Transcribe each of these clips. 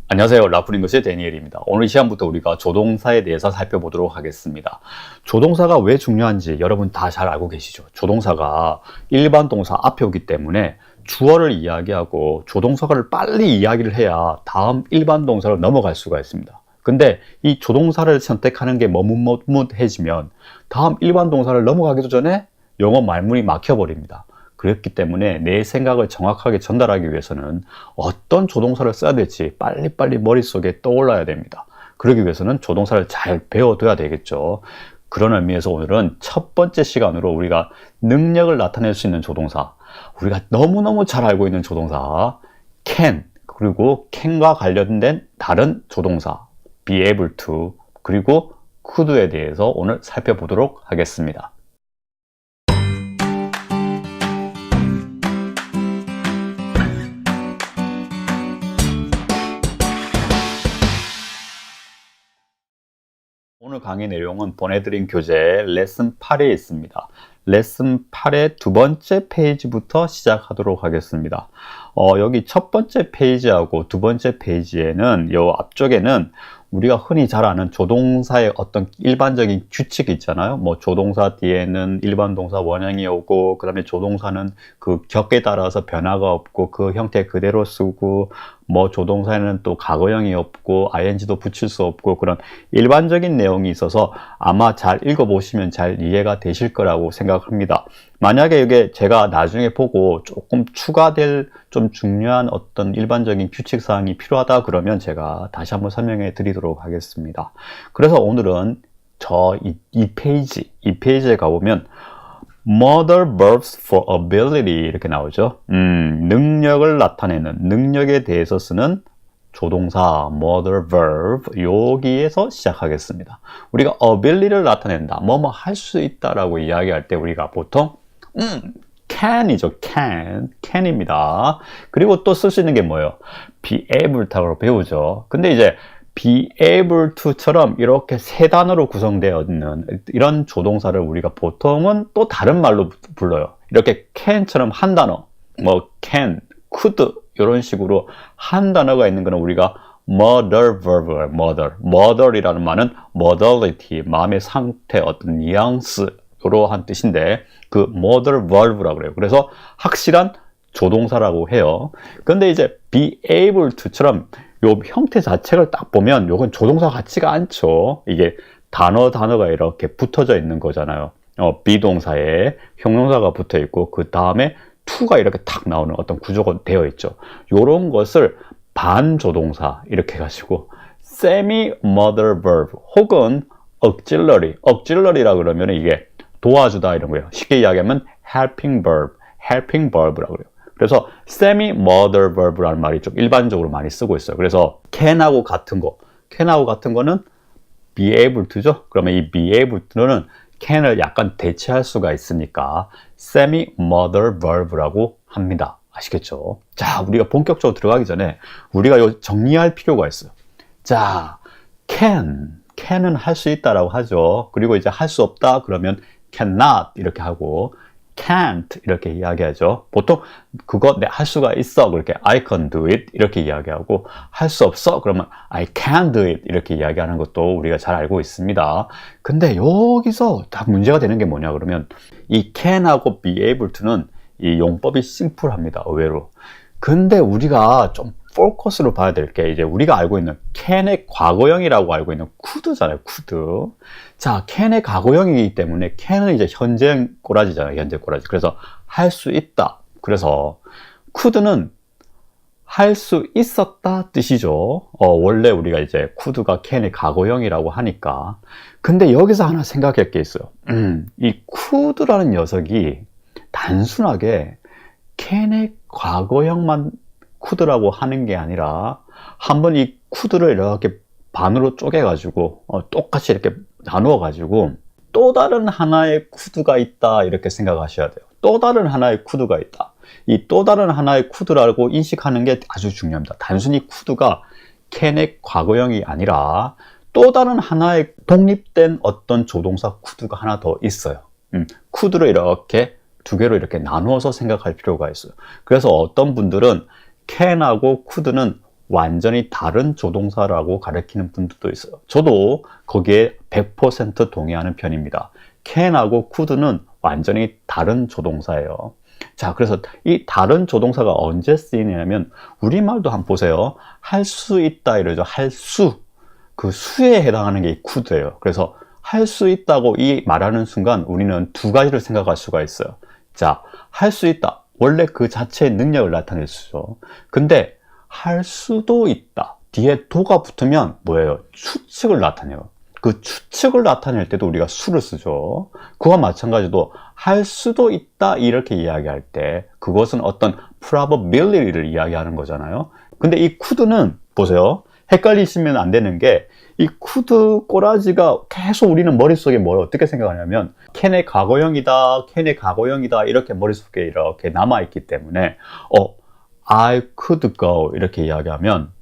안녕하세요. 라프링글스의 데니엘입니다. 오늘 이 시간부터 우리가 조동사에 대해서 살펴보도록 하겠습니다. 조동사가 왜 중요한지 여러분 다 잘 알고 계시죠? 조동사가 일반 동사 앞에 오기 때문에 주어를 이야기하고 조동사를 빨리 이야기를 해야 다음 일반 동사로 넘어갈 수가 있습니다. 근데 이 조동사를 선택하는 게 머뭇머뭇해지면 다음 일반 동사를 넘어가기도 전에 영어 말문이 막혀버립니다. 그렇기 때문에 내 생각을 정확하게 전달하기 위해서는 어떤 조동사를 써야 될지 빨리빨리 머릿속에 떠올라야 됩니다. 그러기 위해서는 조동사를 잘 배워둬야 되겠죠. 그런 의미에서 오늘은 첫 번째 시간으로 우리가 능력을 나타낼 수 있는 조동사, 우리가 너무너무 잘 알고 있는 조동사 can, 그리고 can과 관련된 다른 조동사 be able to, 그리고 could에 대해서 오늘 살펴보도록 하겠습니다. 오늘 강의 내용은 보내드린 교재 레슨 8에 있습니다. 레슨 8의 두 번째 페이지부터 시작하도록 하겠습니다. 여기 첫 번째 페이지하고 두 번째 페이지에는 요 앞쪽에는 우리가 흔히 잘 아는 조동사의 어떤 일반적인 규칙이 있잖아요. 뭐 조동사 뒤에는 일반 동사 원형이 오고, 그 다음에 조동사는 그 격에 따라서 변화가 없고 그 형태 그대로 쓰고, 뭐 조동사에는 또 과거형이 없고 ing도 붙일 수 없고, 그런 일반적인 내용이 있어서 아마 잘 읽어보시면 잘 이해가 되실 거라고 생각합니다. 만약에 이게 제가 나중에 보고 조금 추가될 좀 중요한 어떤 일반적인 규칙 사항이 필요하다 그러면 제가 다시 한번 설명해 드리도록 하겠습니다. 그래서 오늘은 이 페이지에 가보면 Modal verbs for ability 이렇게 나오죠. 능력을 나타내는, 능력에 대해서 쓰는 조동사 modal verb, 여기에서 시작하겠습니다. 우리가 ability를 나타낸다, 뭐뭐 할 수 있다라고 이야기할 때 우리가 보통 can이죠. can입니다. 그리고 또 쓸 수 있는 게 뭐예요? be able to라고 배우죠. 근데 이제 be able to처럼 이렇게 세 단어로 구성되어 있는 이런 조동사를 우리가 보통은 또 다른 말로 불러요. 이렇게 can처럼 한 단어, 뭐 can, could 이런 식으로 한 단어가 있는 거는 우리가 modal verb예요. modal이라는 말은 modality, 마음의 상태, 어떤 뉘앙스 이러한 뜻인데 그 modal verb라고 그래요. 그래서 확실한 조동사라고 해요. 근데 이제 be able to처럼 요 형태 자체를 딱 보면 요건 조동사 같지가 않죠. 이게 단어가 이렇게 붙어져 있는 거잖아요. 비동사에 형용사가 붙어 있고 그 다음에 to가 이렇게 탁 나오는 어떤 구조가 되어 있죠. 요런 것을 반조동사 이렇게 해가지고 semi-modal verb 혹은 auxiliary라 그러면 이게 도와주다 이런 거예요. 쉽게 이야기하면 helping verb라고 그래요. 그래서 semi-modal verb라는 말이 좀 일반적으로 많이 쓰고 있어요. 그래서 can하고 같은 거는 be able to죠. 그러면 이 be able to는 can을 약간 대체할 수가 있으니까 semi-modal verb라고 합니다. 아시겠죠? 자, 우리가 본격적으로 들어가기 전에 우리가 요 정리할 필요가 있어요. 자, can은 할 수 있다라고 하죠. 그리고 이제 할 수 없다 그러면 cannot 이렇게 하고 can't 이렇게 이야기하죠. 보통 그거 내 할 수가 있어 그렇게 I can do it 이렇게 이야기하고, 할 수 없어 그러면 I can't do it 이렇게 이야기하는 것도 우리가 잘 알고 있습니다. 근데 여기서 딱 문제가 되는 게 뭐냐 그러면 이 can하고 be able to는 이 용법이 심플합니다. 의외로. 근데 우리가 좀 포커스로 봐야 될 게 이제 우리가 알고 있는 can의 과거형이라고 알고 있는 could잖아요. could. 자, can의 과거형이기 때문에 can은 이제 현재 꼬라지잖아요. 현재 꼬라지. 그래서 할 수 있다. 그래서 could는 할 수 있었다 뜻이죠. 원래 우리가 이제 could가 can의 과거형이라고 하니까. 근데 여기서 하나 생각할 게 있어요. 이 could라는 녀석이 단순하게 can의 과거형만 could라고 하는 게 아니라 한번 이 could를 이렇게 반으로 쪼개가지고 똑같이 이렇게 나누어가지고 또 다른 하나의 could가 있다 이렇게 생각하셔야 돼요. 또 다른 하나의 could가 있다. 이 또 다른 하나의 could라고 인식하는 게 아주 중요합니다. 단순히 could가 can의 과거형이 아니라 또 다른 하나의 독립된 어떤 조동사 could가 하나 더 있어요. could를 이렇게 두 개로 이렇게 나누어서 생각할 필요가 있어요. 그래서 어떤 분들은 can하고 could는 완전히 다른 조동사라고 가리키는 분들도 있어요. 저도 거기에 100% 동의하는 편입니다. can하고 could는 완전히 다른 조동사예요. 자, 그래서 이 다른 조동사가 언제 쓰이냐면 우리말도 한번 보세요. 할 수 있다 이러죠. 할 수. 그 수에 해당하는 게 이 could예요. 그래서 할 수 있다고 이 말하는 순간 우리는 두 가지를 생각할 수가 있어요. 자, 할 수 있다. 원래 그 자체의 능력을 나타낼 수죠. 근데 할 수도 있다. 뒤에 도가 붙으면 뭐예요? 추측을 나타내요. 그 추측을 나타낼 때도 우리가 수를 쓰죠. 그와 마찬가지로 할 수도 있다 이렇게 이야기할 때 그것은 어떤 probability를 이야기하는 거잖아요. 근데 이 could는 보세요. 헷갈리시면 안 되는 게 이 could 꼬라지가 계속 우리는 머릿속에 뭘 어떻게 생각하냐면 can의 과거형이다, can의 과거형이다 이렇게 머릿속에 이렇게 남아있기 때문에 I could go 이렇게 이야기하면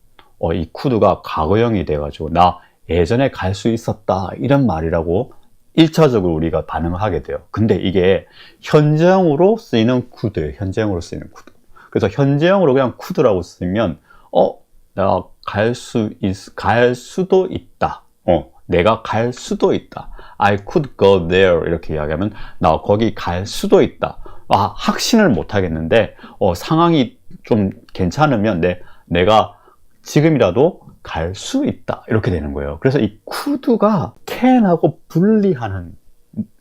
이 could가 과거형이 돼가지고 나 예전에 갈 수 있었다 이런 말이라고 1차적으로 우리가 반응을 하게 돼요. 근데 이게 현재형으로 쓰이는 could예요. 현재형으로 쓰이는 could. 그래서 현재형으로 그냥 could라고 쓰면 내가 갈 수도 있다. 내가 갈 수도 있다. I could go there 이렇게 이야기하면 나 거기 갈 수도 있다. 확신을 못 하겠는데 상황이 좀 괜찮으면 내가 지금이라도 갈 수 있다 이렇게 되는 거예요. 그래서 이 could가 can하고 분리하는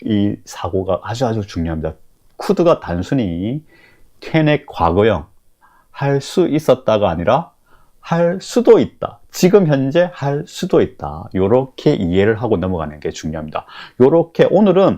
이 사고가 아주 중요합니다. could가 단순히 can의 과거형 할 수 있었다가 아니라 할 수도 있다. 지금 현재 할 수도 있다. 이렇게 이해를 하고 넘어가는 게 중요합니다. 이렇게 오늘은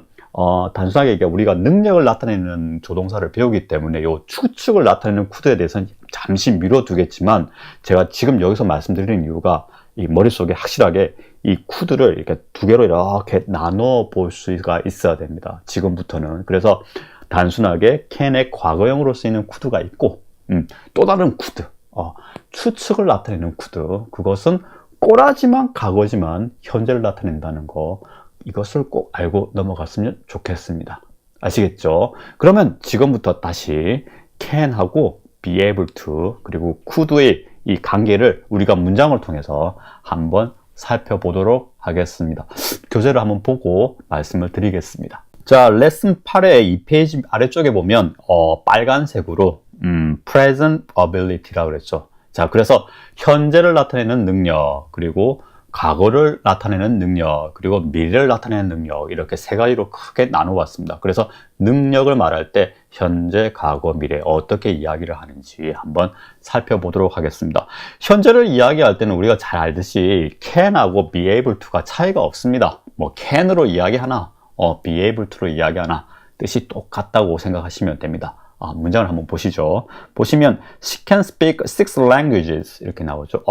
단순하게 얘기해 우리가 능력을 나타내는 조동사를 배우기 때문에 이 추측을 나타내는 could에 대해서는 잠시 미뤄두겠지만 제가 지금 여기서 말씀드리는 이유가 이 머릿속에 확실하게 이 could를 이렇게 두 개로 이렇게 나눠 볼 수가 있어야 됩니다. 지금부터는. 그래서 단순하게 can의 과거형으로 쓰이는 could가 있고 또 다른 could. 추측을 나타내는 could. 그것은 꼬라지만 과거지만 현재를 나타낸다는 거. 이것을 꼭 알고 넘어갔으면 좋겠습니다. 아시겠죠? 그러면 지금부터 다시 can하고 be able to 그리고 could의 이 관계를 우리가 문장을 통해서 한번 살펴보도록 하겠습니다. 교재를 한번 보고 말씀을 드리겠습니다. 자, 레슨 8의 2페이지 아래쪽에 보면 빨간색으로 present ability라고 그랬죠. 자, 그래서 현재를 나타내는 능력, 그리고 과거를 나타내는 능력, 그리고 미래를 나타내는 능력 이렇게 세 가지로 크게 나눠봤습니다. 그래서 능력을 말할 때 현재, 과거, 미래 어떻게 이야기를 하는지 한번 살펴보도록 하겠습니다. 현재를 이야기할 때는 우리가 잘 알듯이 can하고 be able to가 차이가 없습니다. 뭐 can으로 이야기하나 be able to로 이야기하나 뜻이 똑같다고 생각하시면 됩니다. 문장을 한번 보시죠. 보시면 she can speak 6 languages 이렇게 나오죠.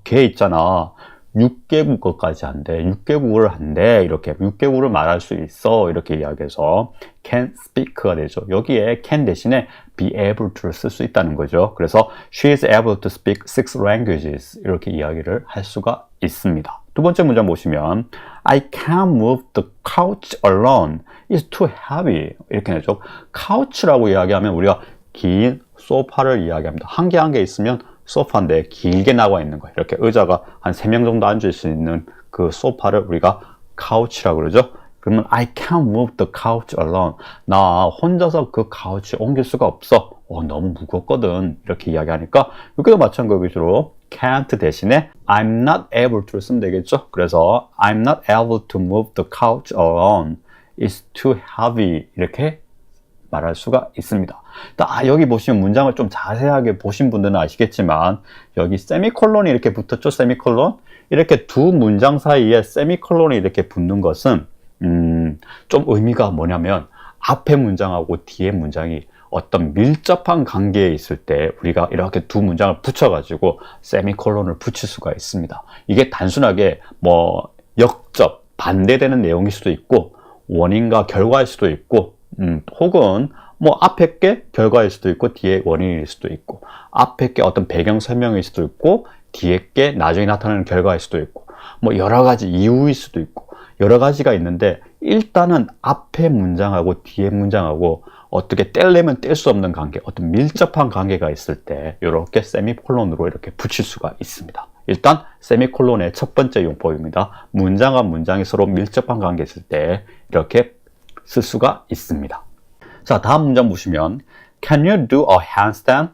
걔 있잖아. 6개국어까지 한대. 6개국어를 한대. 이렇게 6개국어를 말할 수 있어. 이렇게 이야기해서 can speak가 되죠. 여기에 can 대신에 be able to를 쓸 수 있다는 거죠. 그래서 she is able to speak 6 languages 이렇게 이야기를 할 수가 있습니다. 두 번째 문장 보시면 I can't move the couch alone. It's too heavy. 이렇게 되죠. couch라고 이야기하면 우리가 긴 소파를 이야기합니다. 한 개 한 개 있으면 소파인데 길게 나와 있는 거예요. 이렇게 의자가 한 3명 정도 앉을 수 있는 그 소파를 우리가 couch라고 그러죠. 그러면 I can't move the couch alone. 나 혼자서 그 카우치 옮길 수가 없어. 너무 무겁거든. 이렇게 이야기하니까 여기도 마찬가지로 can't 대신에 I'm not able to 쓰면 되겠죠. 그래서 I'm not able to move the couch alone. It's too heavy. 이렇게 말할 수가 있습니다. 여기 보시면 문장을 좀 자세하게 보신 분들은 아시겠지만 여기 세미콜론이 이렇게 붙었죠. 세미콜론. 이렇게 두 문장 사이에 세미콜론이 이렇게 붙는 것은 좀 의미가 뭐냐면 앞에 문장하고 뒤에 문장이 어떤 밀접한 관계에 있을 때 우리가 이렇게 두 문장을 붙여가지고 세미콜론을 붙일 수가 있습니다. 이게 단순하게 뭐 역접, 반대되는 내용일 수도 있고 원인과 결과일 수도 있고 혹은 뭐 앞에 게 결과일 수도 있고 뒤에 원인일 수도 있고 앞에 게 어떤 배경 설명일 수도 있고 뒤에 게 나중에 나타나는 결과일 수도 있고 뭐 여러 가지 이유일 수도 있고 여러 가지가 있는데 일단은 앞에 문장하고 뒤에 문장하고 어떻게 뗄려면 뗄 수 없는 관계, 어떤 밀접한 관계가 있을 때 이렇게 세미콜론으로 이렇게 붙일 수가 있습니다. 일단 세미콜론의 첫 번째 용법입니다. 문장과 문장이 서로 밀접한 관계에 있을 때 이렇게 쓸 수가 있습니다. 자, 다음 문장 보시면 Can you do a handstand?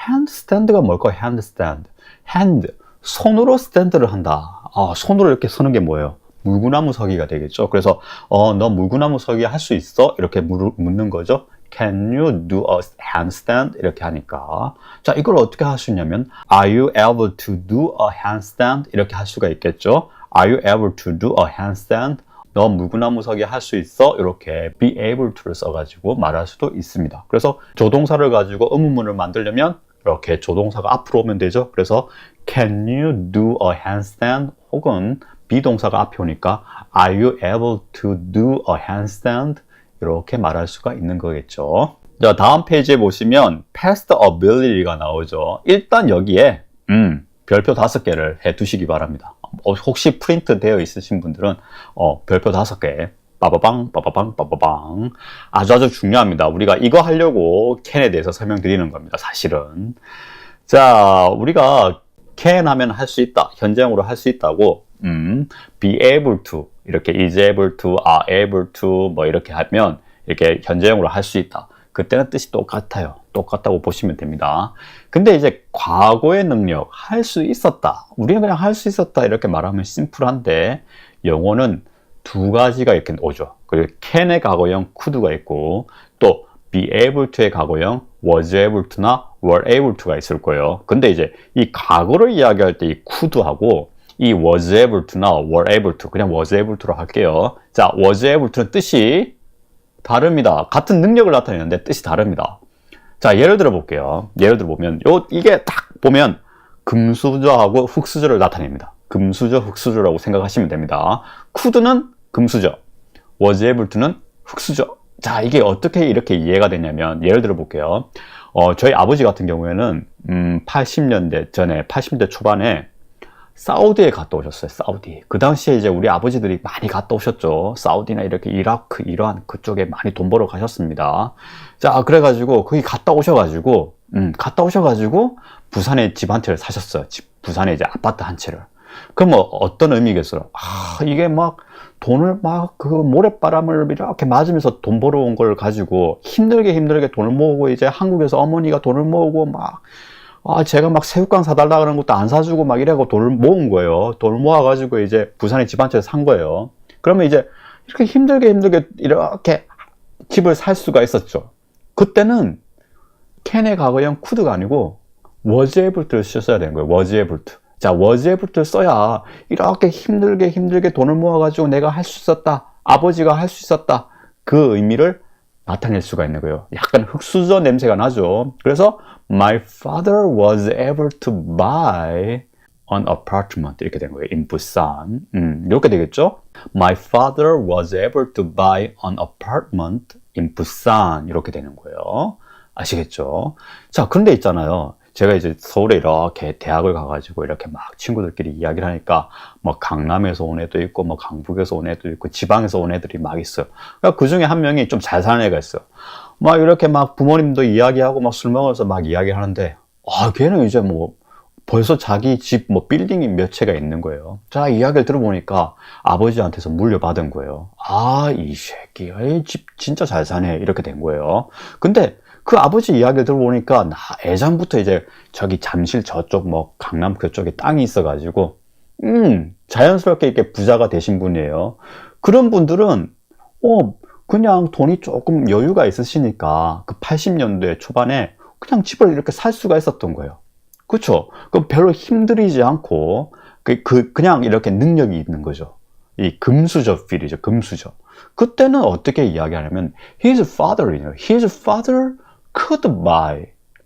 handstand가 뭘까요? handstand. hand, 손으로 스탠드를 한다. 손으로 이렇게 서는 게 뭐예요? 물구나무 서기가 되겠죠. 그래서 너 물구나무 서기 할 수 있어? 이렇게 묻는 거죠. Can you do a handstand? 이렇게 하니까 자, 이걸 어떻게 할 수 있냐면 Are you able to do a handstand? 이렇게 할 수가 있겠죠. Are you able to do a handstand? 너 물구나무 서기 할 수 있어? 이렇게 be able to를 써가지고 말할 수도 있습니다. 그래서 조동사를 가지고 의문문을 만들려면 이렇게 조동사가 앞으로 오면 되죠. 그래서 Can you do a handstand? 혹은 비동사가 앞에 오니까 Are you able to do a handstand? 이렇게 말할 수가 있는 거겠죠. 자, 다음 페이지에 보시면 past ability가 나오죠. 일단 여기에 별표 5개를 해 두시기 바랍니다. 혹시 프린트 되어 있으신 분들은 별표 5개 빠바방 빠바방 빠바방 아주 중요합니다. 우리가 이거 하려고 can에 대해서 설명드리는 겁니다. 사실은. 자, 우리가 can 하면 할 수 있다, 현재형으로 할 수 있다고 be able to 이렇게 is able to, are able to 뭐 이렇게 하면 이렇게 현재형으로 할 수 있다. 그때는 뜻이 똑같아요. 똑같다고 보시면 됩니다. 근데 이제 과거의 능력, 할 수 있었다. 우리는 그냥 할 수 있었다 이렇게 말하면 심플한데 영어는 두 가지가 이렇게 오죠. 그리고 can의 과거형 could가 있고 또 be able to의 과거형 was able to나 were able to가 있을 거예요. 근데 이제 이 과거를 이야기할 때 이 could하고 이 was able to나 were able to, 그냥 was able to로 할게요. 자, was able to는 뜻이 다릅니다. 같은 능력을 나타내는데 뜻이 다릅니다. 자, 예를 들어 볼게요. 예를 들어 보면 이게 딱 보면 금수저하고 흙수저를 나타냅니다. 금수저, 흙수저라고 생각하시면 됩니다. could는 금수저, was able to는 흙수저. 자, 이게 어떻게 이렇게 이해가 되냐면 예를 들어 볼게요. 저희 아버지 같은 경우에는 80년대 전에 80년대 초반에 사우디에 갔다 오셨어요. 사우디. 그 당시에 이제 우리 아버지들이 많이 갔다 오셨죠. 사우디나 이렇게 이라크, 이란 그쪽에 많이 돈 벌어 가셨습니다. 자, 그래가지고 거기 갔다 오셔가지고 부산에 집 한 채를 사셨어요. 부산에 이제 아파트 한 채를. 그럼 뭐 어떤 의미겠어요? 이게 막 돈을 막 그 모래바람을 이렇게 맞으면서 돈 벌어온 걸 가지고 힘들게 돈을 모으고 이제 한국에서 어머니가 돈을 모으고 막 제가 막 새우깡 사달라 그런 것도 안 사주고 막 이래고 돈을 모은 거예요. 돈을 모아가지고 이제 부산에 집 한 채 산 거예요. 그러면 이제 이렇게 힘들게 이렇게 집을 살 수가 있었죠. 그때는 can의 과거형 could가 아니고 was able to를 쓰셔야 되는 거예요. was able to. 자, was able to를 써야 이렇게 힘들게 돈을 모아가지고 내가 할 수 있었다. 아버지가 할 수 있었다. 그 의미를 나타낼 수가 있는 거예요. 약간 흙수저 냄새가 나죠. 그래서 My father was able to buy an apartment 이렇게 된 거예요. in Busan. 이렇게 되겠죠. My father was able to buy an apartment in Busan 이렇게 되는 거예요. 아시겠죠? 자, 그런데 있잖아요. 제가 이제 서울에 이렇게 대학을 가가지고 이렇게 막 친구들끼리 이야기를 하니까 뭐 강남에서 온 애도 있고 뭐 강북에서 온 애도 있고 지방에서 온 애들이 막 있어요. 그러니까 그 중에 한 명이 좀 잘 사는 애가 있어요. 막 이렇게 막 부모님도 이야기하고 막 술 먹어서 막 이야기하는데 걔는 이제 뭐 벌써 자기 집 뭐 빌딩이 몇 채가 있는 거예요. 자, 이야기를 들어보니까 아버지한테서 물려받은 거예요. 이 새끼 집 진짜 잘 사네 이렇게 된 거예요. 근데 그 아버지 이야기를 들어보니까 예전부터 이제 저기 잠실 저쪽 뭐 강남 그쪽에 땅이 있어가지고 자연스럽게 이렇게 부자가 되신 분이에요. 그런 분들은 그냥 돈이 조금 여유가 있으시니까 그 80년대 초반에 그냥 집을 이렇게 살 수가 있었던 거예요. 그렇죠? 그 별로 힘들이지 않고 그냥 이렇게 능력이 있는 거죠. 이 금수저 필이죠. 금수저. 그때는 어떻게 이야기하냐면 his father could buy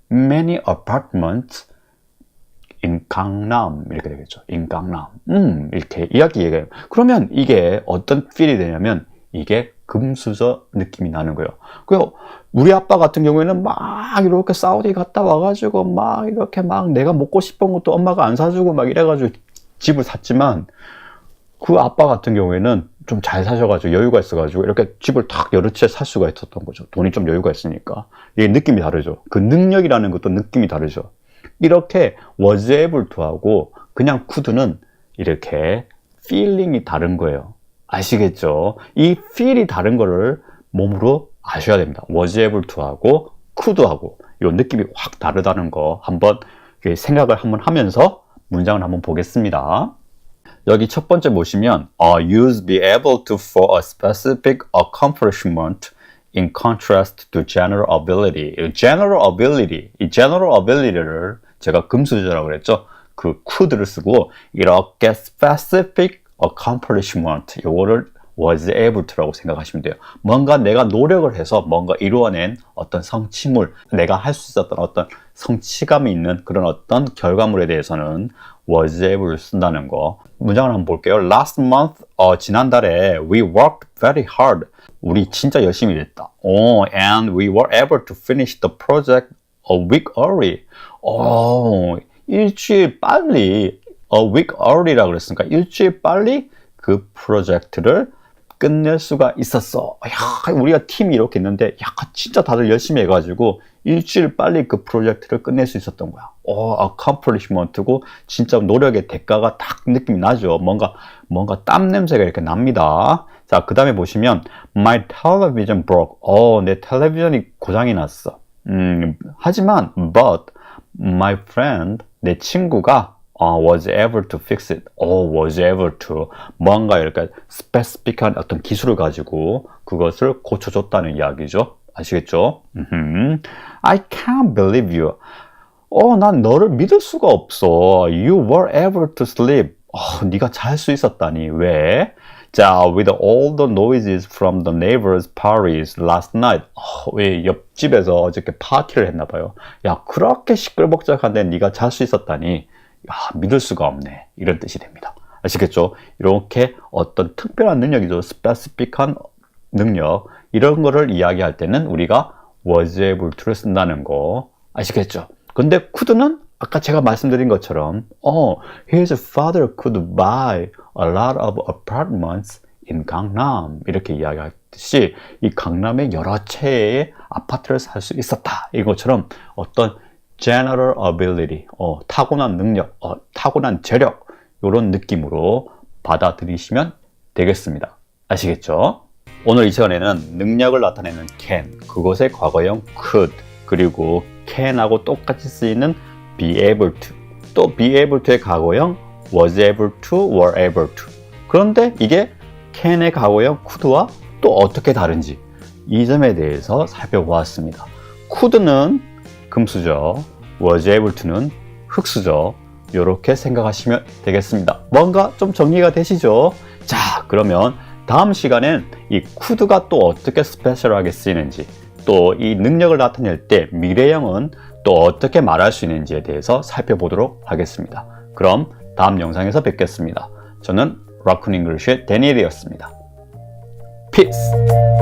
many apartments in 강남 이렇게 되겠죠. in 강남. 이렇게 이야기해요. 그러면 이게 어떤 필이 되냐면 이게 금수저 느낌이 나는 거예요. 그리고 우리 아빠 같은 경우에는 막 이렇게 사우디 갔다 와가지고 막 이렇게 막 내가 먹고 싶은 것도 엄마가 안 사주고 막 이래가지고 집을 샀지만 그 아빠 같은 경우에는 좀 잘 사셔가지고 여유가 있어가지고 이렇게 집을 탁 여러 채 살 수가 있었던 거죠. 돈이 좀 여유가 있으니까. 이게 느낌이 다르죠. 그 능력이라는 것도 느낌이 다르죠. 이렇게 was able to하고 그냥 could는 이렇게 feeling이 다른 거예요. 아시겠죠? 이 feel이 다른 거를 몸으로 아셔야 됩니다. was able to하고 could하고 이 느낌이 확 다르다는 거 한번 생각을 한번 하면서 문장을 한번 보겠습니다. 여기 첫 번째 보시면 use be able to for a specific accomplishment in contrast to general ability. general ability, 이 general ability를 제가 금수저라고 그랬죠. 그 could를 쓰고 이렇게 specific accomplishment 요거를 was able to라고 생각하시면 돼요. 뭔가 내가 노력을 해서 뭔가 이루어낸 어떤 성취물, 내가 할 수 있었던 어떤 성취감이 있는 그런 어떤 결과물에 대해서는 was able를 쓴다는 거. 문장을 한번 볼게요. Last month, 지난달에 we worked very hard. 우리 진짜 열심히 일했다. And we were able to finish the project a week early. 일주일 빨리 a week early라고 그랬으니까 일주일 빨리 그 프로젝트를 끝낼 수가 있었어. 야, 우리가 팀이 이렇게 있는데 야, 진짜 다들 열심히 해가지고 일주일 빨리 그 프로젝트를 끝낼 수 있었던 거야. accomplishment고 진짜 노력의 대가가 딱 느낌이 나죠. 뭔가 땀 냄새가 이렇게 납니다. 자, 그 다음에 보시면 my television broke. 내 텔레비전이 고장이 났어. 하지만 but my friend, 내 친구가 was able to fix it. was able to 뭔가 이렇게 스페시픽한 어떤 기술을 가지고 그것을 고쳐줬다는 이야기죠. 아시겠죠? I can't believe you. 난 너를 믿을 수가 없어. You were able to sleep. 네가 잘 수 있었다니. 왜? 자, with all the noises from the neighbors' parties last night. 왜 옆집에서 어저께 파티를 했나 봐요. 야, 그렇게 시끌벅적한데 네가 잘 수 있었다니. 야, 믿을 수가 없네. 이런 뜻이 됩니다. 아시겠죠? 이렇게 어떤 특별한 능력이죠. 스페시픽한 능력. 이런 거를 이야기할 때는 우리가 was able to를 쓴다는 거. 아시겠죠? 근데 could는 아까 제가 말씀드린 것처럼 his father could buy a lot of apartments in Gangnam. 이렇게 이야기했듯이 이 강남에 여러 채의 아파트를 살 수 있었다. 이것처럼 어떤 general ability, 타고난 능력, 타고난 재력 이런 느낌으로 받아들이시면 되겠습니다. 아시겠죠? 오늘 이 시간에는 능력을 나타내는 can, 그것의 과거형 could, 그리고 can하고 똑같이 쓰이는 be able to, 또 be able to의 과거형 was able to, were able to. 그런데 이게 can의 과거형 could와 또 어떻게 다른지 이 점에 대해서 살펴보았습니다. could는 금수저, was able to는 흙수저. 이렇게 생각하시면 되겠습니다. 뭔가 좀 정리가 되시죠? 자, 그러면 다음 시간엔 이 could가 또 어떻게 스페셜하게 쓰이는지, 또 이 능력을 나타낼 때 미래형은 또 어떻게 말할 수 있는지에 대해서 살펴보도록 하겠습니다. 그럼 다음 영상에서 뵙겠습니다. 저는 라쿤 잉글리시의 데니엘이었습니다. Peace!